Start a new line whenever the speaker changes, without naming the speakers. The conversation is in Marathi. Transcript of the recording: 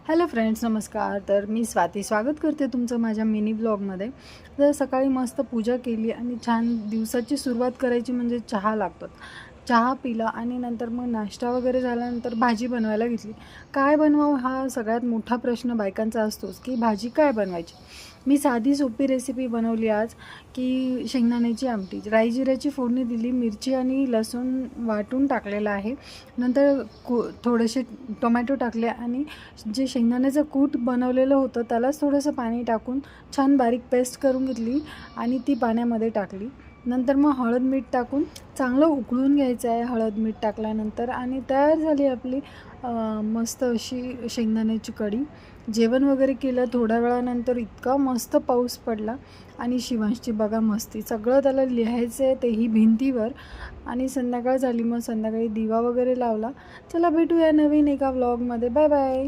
हॅलो फ्रेंड्स, नमस्कार. तर मी स्वाती स्वागत करते तुमचं माझ्या मिनी ब्लॉगमध्ये. तर सकाळी मस्त पूजा केली आणि छान दिवसाची सुरुवात करायची म्हणजे चहा लागतो. चहा पिला आणि नंतर मग नाश्ता वगैरे झाल्यानंतर भाजी बनवायला घेतली. काय बनवावं हा सगळ्यात मोठा प्रश्न बायकांचा असतोच, की भाजी काय बनवायची. मी साधी सोपी रेसिपी बनवली आज, की शेंगदाण्याची आमटी. राई जिऱ्याची फोडणी दिली, मिरची आणि लसूण वाटून टाकलेलं आहे. नंतर थोडेसे टोमॅटो टाकले आणि जे शेंगदाण्याचं कूट बनवलेलं होतं त्यालाच थोडंसं पाणी टाकून छान बारीक पेस्ट करून घेतली आणि ती पाण्यामध्ये टाकली. नंतर मग हळद मीठ टाकून चांगलं उकळून घ्यायचं आहे हळद मीठ टाकल्यानंतर, आणि तयार झाली आपली मस्त अशी शेंगदाण्याची कढी. जेवण वगैरे केलं थोड्या वेळानंतर, इतका मस्त पाऊस पडला आणि शिवांशची बघा मस्ती, सगळं त्याला लिहायचं आहे तेही भिंतीवर. आणि संध्याकाळ झाली, मग संध्याकाळी दिवा वगैरे लावला. चला भेटूया नवीन एका व्लॉगमध्ये. Bye bye.